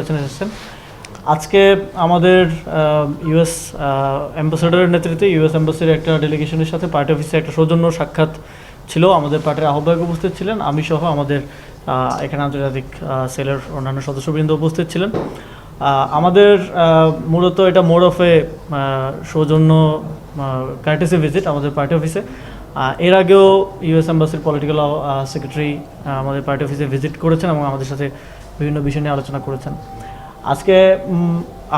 এসেছেন আজকে আমাদের ইউএস অ্যাম্বাসেডরের নেতৃত্বে ইউএস অ্যাম্বাসির একটা ডেলিগেশনের সাথে পার্টি অফিসে একটা সৌজন্য সাক্ষাৎ ছিল। আমাদের পার্টির আহ্বায়ক উপস্থিত ছিলেন, আমি সহ আমাদের এখানে আন্তর্জাতিক সেলের অন্যান্য সদস্যবৃন্দ উপস্থিত ছিলেন। আমাদের মূলত এটা মোর অফ এ সৌজন্য কার্টেসি ভিজিট আমাদের পার্টি অফিসে। এর আগেও ইউএস অ্যাম্বাসির পলিটিক্যাল সেক্রেটারি আমাদের পার্টি অফিসে ভিজিট করেছেন এবং আমাদের সাথে বিভিন্ন বিষয় নিয়ে আলোচনা করেছেন। আজকে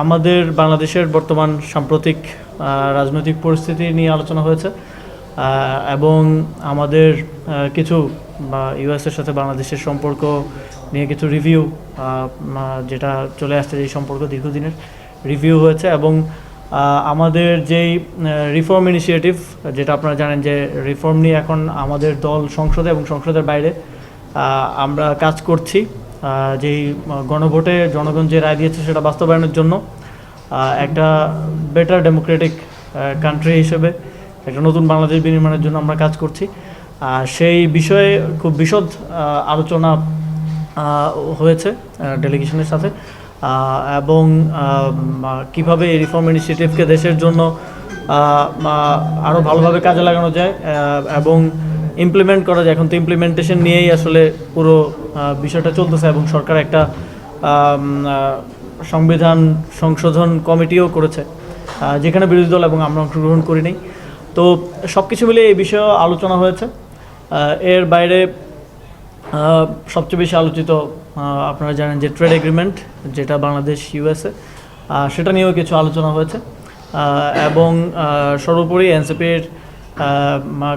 আমাদের বাংলাদেশের বর্তমান সাম্প্রতিক রাজনৈতিক পরিস্থিতি নিয়ে আলোচনা হয়েছে এবং আমাদের কিছু ইউএসের সাথে বাংলাদেশের সম্পর্ক নিয়ে কিছু রিভিউ যেটা চলে আসছে, এই সম্পর্ক দীর্ঘদিনের রিভিউ হয়েছে এবং আমাদের যেই রিফর্ম ইনিশিয়েটিভ, যেটা আপনারা জানেন যে রিফর্ম নিয়ে এখন আমাদের দল সংসদে এবং সংসদের বাইরে আমরা কাজ করছি। যেই গণভোটে জনগণ যে রায় দিয়েছে সেটা বাস্তবায়নের জন্য একটা বেটার ডেমোক্রেটিক কান্ট্রি হিসেবে একটা নতুন বাংলাদেশ বিনির্মাণের জন্য আমরা কাজ করছি। সেই বিষয়ে খুব বিশদ আলোচনা হয়েছে ডেলিগেশনের সাথে এবং কিভাবে এই রিফর্ম ইনিশিয়েটিভকে দেশের জন্য আরও ভালোভাবে কাজে লাগানো যায় এবং ইমপ্লিমেন্ট করা যায়। এখন তো ইমপ্লিমেন্টেশন নিয়েই আসলে পুরো বিষয়টা চলতেছে এবং সরকার একটা সংবিধান সংশোধন কমিটিও করেছে যেখানে বিরোধী দল এবং আমরা অংশগ্রহণ করি নাই। তো সব কিছু মিলে এই বিষয়ে আলোচনা হয়েছে। এর বাইরে সবচেয়ে বেশি আলোচিত আপনারা জানেন যে ট্রেড এগ্রিমেন্ট, যেটা বাংলাদেশ ইউএসএ, সেটা নিয়েও কিছু আলোচনা হয়েছে এবং সর্বোপরি এনসিপির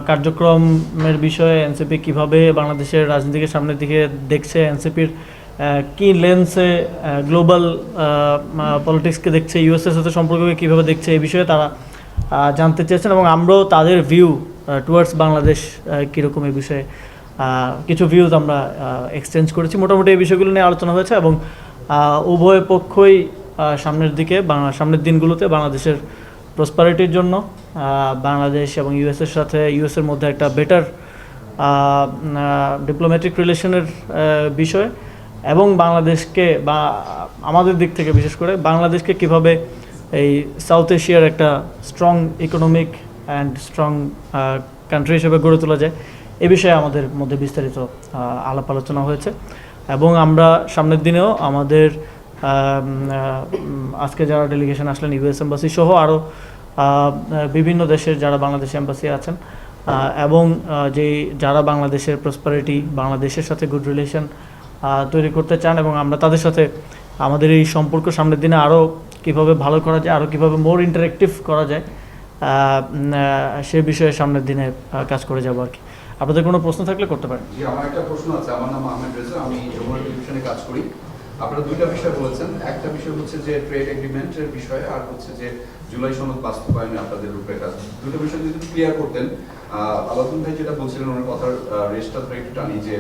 কার্যক্রমের বিষয়ে এনসিপি কীভাবে বাংলাদেশের রাজনীতিকে সামনের দিকে দেখছে, এনসিপির কী লেন্সে গ্লোবাল পলিটিক্সকে দেখছে, ইউএসএর সাথে সম্পর্ককে কীভাবে দেখছে, এই বিষয়ে তারা জানতে চেয়েছেন এবং আমরাও তাদের ভিউ টুয়ার্ডস বাংলাদেশ কীরকম এই বিষয়ে কিছু ভিউজ আমরা এক্সচেঞ্জ করেছি। মোটামুটি এই বিষয়গুলো নিয়ে আলোচনা হয়েছে এবং উভয় পক্ষই সামনের দিনগুলোতে বাংলাদেশের প্রসপারিটির জন্য বাংলাদেশ এবং ইউএসের সাথে ইউএসের মধ্যে একটা বেটার ডিপ্লোম্যাটিক রিলেশনের বিষয় এবং বাংলাদেশকে বা আমাদের দিক থেকে বিশেষ করে বাংলাদেশকে কিভাবে এই সাউথ এশিয়ার একটা strong economic and strong country হিসেবে গড়ে তোলা যায়, এ বিষয়ে আমাদের মধ্যে বিস্তারিত আলাপ আলোচনা হয়েছে এবং আমরা সামনের দিনেও আমাদের আজকে যারা ডেলিগেশন আসলেন ইউএস এম্বাসি সহ আরও বিভিন্ন দেশের যারা বাংলাদেশ এম্বাসি আছেন এবং যারা বাংলাদেশের প্রসপারিটি, বাংলাদেশের সাথে গুড রিলেশন তৈরি করতে চান এবং আমরা তাদের সাথে আমাদের এই সম্পর্ক সামনের দিনে আরও কীভাবে ভালো করা যায়, আরও কীভাবে মোর ইন্টারেক্টিভ করা যায়, সে বিষয়ে সামনের দিনে কাজ করে যাব আর কি। আপনাদের কোনো প্রশ্ন থাকলে করতে পারেন। জি, আমার একটা প্রশ্ন আছে। আমার নাম আহমেদ রেজা, আমি যমুনা টেলিভিশনে কাজ করি। আপনারা দুইটা বিষয় বলেছেন, একটা বিষয় হচ্ছে যে ট্রেড এগ্রিমেন্টের বিষয়ে, আর হচ্ছে যে জুলাই সনদ বাস্তবায়নে আপনাদের রূপরেখা। দুটো বিষয় যদি ক্লিয়ার করতেন। আলাউদ্দিন ভাই যেটা বলছিলেন ওনার কথার রেস্টটা একটু টানি যে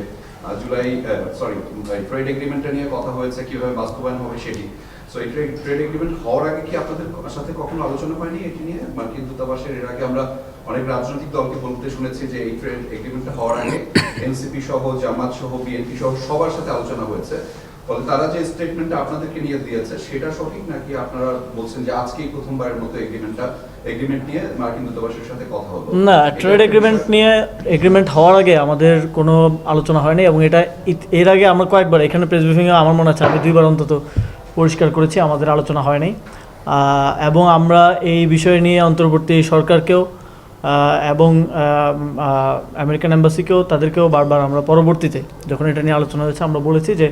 ট্রেড এগ্রিমেন্টটা নিয়ে কথা হয়েছে, কিভাবে বাস্তবায়ন হবে সেটি। সো এই ট্রেড এগ্রিমেন্ট হওয়ার আগে কি আপনাদের সাথে কখনো আলোচনা হয়নি এটি নিয়ে? মার্কিন দূতাবাসের এর আগে আমরা অনেক রাজনৈতিক দলকে বলতে শুনেছি যে এই ট্রেড এগ্রিমেন্টটা হওয়ার আগে এনসিপি সহ, জামাত সহ, বিএনপি সহ সবার সাথে আলোচনা হয়েছে। ফলে তারা যে স্টেটমেন্টটা আপনাদেরকে নিয়ে দিয়েছে সেটা সঠিক, নাকি আপনারা বলছেন যে আজকেই প্রথমবারের মতো এগ্রিমেন্ট নিয়ে মার্কিন দূতাবাসের সাথে কথা হলো? না, ট্রেড এগ্রিমেন্ট হওয়ার আগে আমাদের কোনো আলোচনা হয়নি এবং এটা এর আগে আমরা কয়েকবার এখানে প্রেস ব্রিফিংয়ে আমার মনে আছে আমি 2বার অন্তত পরিষ্কার করেছি আমাদের আলোচনা হয়নি এবং আমরা এই বিষয় নিয়ে অন্তর্বর্তী সরকারকেও এবং আমেরিকান এম্বাসিকেও তাদেরকেও বারবার আমরা পরবর্তীতে যখন এটা নিয়ে আলোচনা হয়েছে আমরা বলেছি যে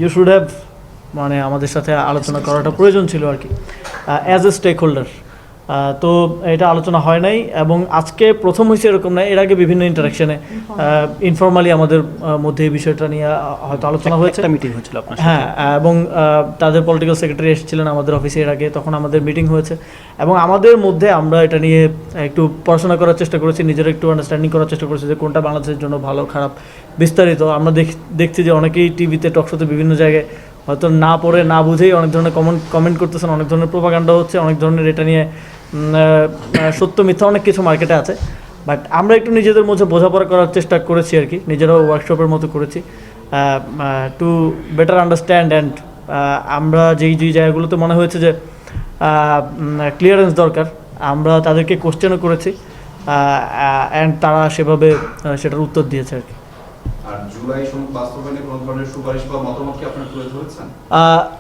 ইউ শুড হ্যাভ আমাদের সাথে আলোচনা করাটা প্রয়োজন ছিল আর কি অ্যাজ এ স্টেক হোল্ডার। তো এটা আলোচনা হয় নাই এবং আজকে প্রথম হয়েছে এরকম না, এর আগে বিভিন্ন ইন্টারাকশনে ইনফর্মালি আমাদের মধ্যে এই বিষয়টা নিয়ে হয়তো আলোচনা হয়েছে, মিটিং হয়েছিল আপনার। হ্যাঁ, এবং তাদের পলিটিক্যাল সেক্রেটারি এসেছিলেন আমাদের অফিসে এর আগে, তখন আমাদের মিটিং হয়েছে এবং আমাদের মধ্যে আমরা এটা নিয়ে একটু পড়াশোনা করার চেষ্টা করেছি, নিজের একটু আন্ডারস্ট্যান্ডিং করার চেষ্টা করেছি যে কোনটা বাংলাদেশের জন্য ভালো খারাপ বিস্তারিত। আমরা দেখছি যে অনেকেই টিভিতে টকশোতে বিভিন্ন জায়গায় হয়তো না পড়ে না বুঝেই অনেক ধরনের কমেন্ট করতেছেন, অনেক ধরনের প্রোপাগান্ডা হচ্ছে, অনেক ধরনের এটা নিয়ে সত্য মিথ্যা অনেক কিছু মার্কেটে আছে। বাট আমরা একটু নিজেদের মধ্যে বোঝাপড়া করার চেষ্টা করেছি আর কি, নিজেরাও ওয়ার্কশপের মতো করেছি টু বেটার আন্ডারস্ট্যান্ড অ্যান্ড আমরা যেই যেই জায়গাগুলোতে মনে হয়েছে যে ক্লিয়ারেন্স দরকার আমরা তাদেরকে কোশ্চেনও করেছি অ্যান্ড তারা সেভাবে সেটার উত্তর দিয়েছে আর কি। আর জুলাই সনদ বাস্তবায়নে কোনো ধরনের সুপারিশ বা মতামত কি আপনারা তুলে ধরেছেন?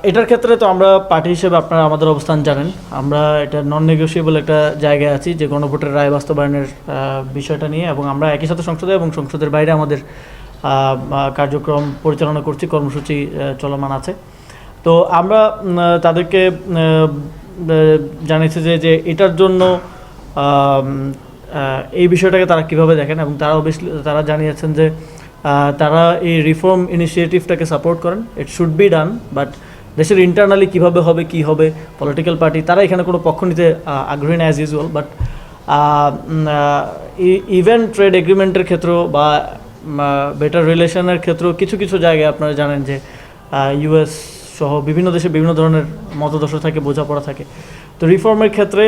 এটার ক্ষেত্রে তো আমরা পার্টি হিসেবে আপনারা আমাদের অবস্থান জানেন, আমরা এটা নন নেগোশিয়েবল একটা জায়গায় আছি যে গণভোটের রায় বাস্তবায়নের বিষয়টা নিয়ে, এবং আমরা একই সাথে সংসদে এবং সংসদের বাইরে আমাদের কার্যক্রম পরিচালনা করছি, কর্মসূচি চলমান আছে। তো আমরা তাদেরকে জানিয়েছি যে এটার জন্য এই বিষয়টাকে তারা কিভাবে দেখেন, এবং তারা অবভিয়াসলি তারা জানিয়েছেন যে তারা এই রিফর্ম ইনিশিয়েটিভটাকে সাপোর্ট করেন, it should be done, but দেশের ইন্টারনালি কীভাবে হবে কী হবে পলিটিক্যাল পার্টি তারা এখানে কোনো পক্ষ নিতে আগ্রহী না as usual. But even trade এগ্রিমেন্টের ক্ষেত্রেও বা বেটার রিলেশনের ক্ষেত্রেও কিছু কিছু জায়গায় আপনারা জানেন যে ইউএস সহ বিভিন্ন দেশে বিভিন্ন ধরনের মতাদর্শ থাকে, বোঝাপড়া থাকে। তো রিফর্মের ক্ষেত্রে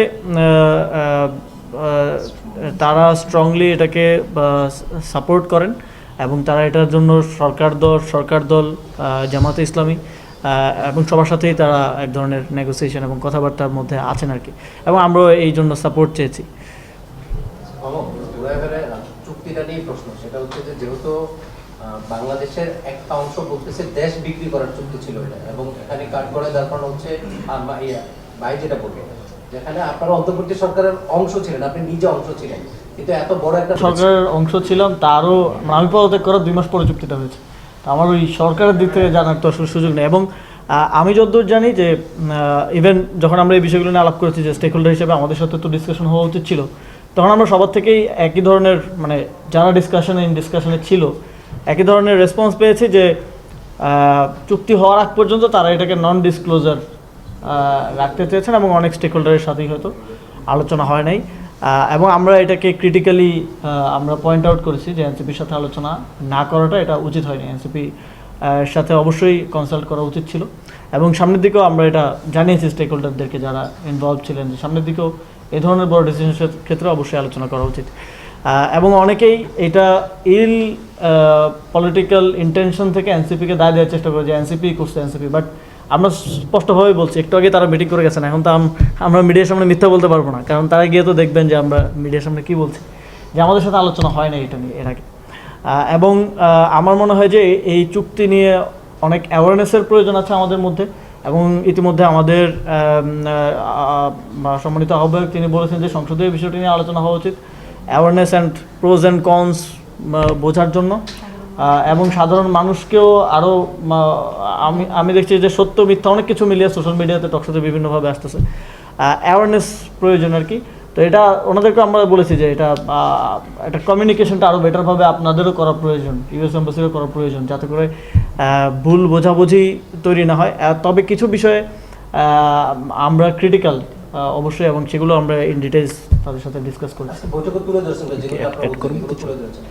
তারা স্ট্রংলি এটাকে সাপোর্ট করেন, এবং তারা এটার জন্য সরকার দল জামাতে ইসলামী এবং সবার সাথেই তারা এক ধরনের নেগোসিয়েশন এবং কথাবার্তার মধ্যে আছেন আর কি, এবং আমরা এই জন্য সাপোর্ট চেয়েছি। চুক্তিটা নিয়ে প্রশ্ন, সেটা হচ্ছে যে যেহেতু বাংলাদেশের একটা অংশ বলতেছে দেশ বিক্রি করার চুক্তি ছিল এটা, এবং এখানে কাট করে দেওয়ার কারণ হচ্ছে ভাই যেটা বলবে যেখানে আপনারা অন্তর্বর্তী সরকারের অংশ ছিলেন, আপনি নিজে অংশ ছিলেন, কিন্তু এত বড় একটা সরকারের অংশ ছিলাম, তারও আমি পদত্যাগ করার 2 মাস পরে চুক্তিটা হয়েছে। তো আমার ওই সরকারের দিক থেকে জানার তো আসলে সুযোগ নেই, এবং আমি যতদূর জানি যে ইভেন যখন আমরা এই বিষয়গুলো নিয়ে আলাপ করেছি যে স্টেক হোল্ডার হিসেবে আমাদের সাথে তো ডিসকাশন হওয়া উচিত ছিল, তখন আমরা সবার থেকেই একই ধরনের মানে যারা ডিসকাশনে ছিল একই ধরনের রেসপন্স পেয়েছি যে চুক্তি হওয়ার আগ পর্যন্ত তারা এটাকে নন ডিসক্লোজার রাখতে চেয়েছেন, এবং অনেক স্টেক হোল্ডারের সাথেই হয়তো আলোচনা হয় নাই। এবং আমরা এটাকে ক্রিটিক্যালি আমরা পয়েন্ট আউট করেছি যে এনসিপির সাথে আলোচনা না করাটা এটা উচিত হয়নি, এনসিপি সাথে অবশ্যই কনসাল্ট করা উচিত ছিল, এবং সামনের দিকেও আমরা এটা জানিয়েছি স্টেক হোল্ডারদেরকে যারা ইনভলভ ছিলেন যে সামনের দিকেও এই ধরনের বড় ডিসিশনের ক্ষেত্রে অবশ্যই আলোচনা করা উচিত। এবং অনেকেই এটা পলিটিক্যাল ইন্টেনশন থেকে এনসিপিকে দায় দেওয়ার চেষ্টা করে যে এনসিপি করছে এনসিপি, বাট আমরা স্পষ্টভাবেই বলছি, একটু আগে তারা মিটিং করে গেছেন, এখন তো আমরা মিডিয়ার সামনে মিথ্যা বলতে পারবো না, কারণ তারা গিয়ে তো দেখবেন যে আমরা মিডিয়ার সামনে কী বলছি, যে আমাদের সাথে আলোচনা হয় না এটা নিয়ে এর আগে। এবং আমার মনে হয় যে এই চুক্তি নিয়ে অনেক অ্যাওয়ারনেসের প্রয়োজন আছে আমাদের মধ্যে, এবং ইতিমধ্যে আমাদের সম্মানিত আহ্বায়ক তিনি বলেছেন যে সংসদীয় বিষয়টি নিয়ে আলোচনা হওয়া উচিত, awareness and pros and cons বোঝার জন্য, এবং সাধারণ মানুষকেও আরও আমি দেখছি যে সত্য মিথ্যা অনেক কিছু মিলিয়ে সোশ্যাল মিডিয়াতে টকশোতে বিভিন্নভাবে আসতেছে, অ্যাওয়ারনেস প্রয়োজন আর কি। তো এটা ওনাদেরকে আমরা বলেছি যে এটা কমিউনিকেশনটা আরও বেটারভাবে আপনাদেরও করা প্রয়োজন, ইউএস এম্বাসিরও করা প্রয়োজন, যাতে করে ভুল বোঝাবুঝি তৈরি না হয়। তবে কিছু বিষয়ে আমরা ক্রিটিক্যাল অবশ্যই, এবং সেগুলো আমরা ইন ডিটেইলস তাদের সাথে ডিসকাস করি। বৈঠকে তুলে ধরেছেন যেগুলো আপনারা তুলে ধরেছেন।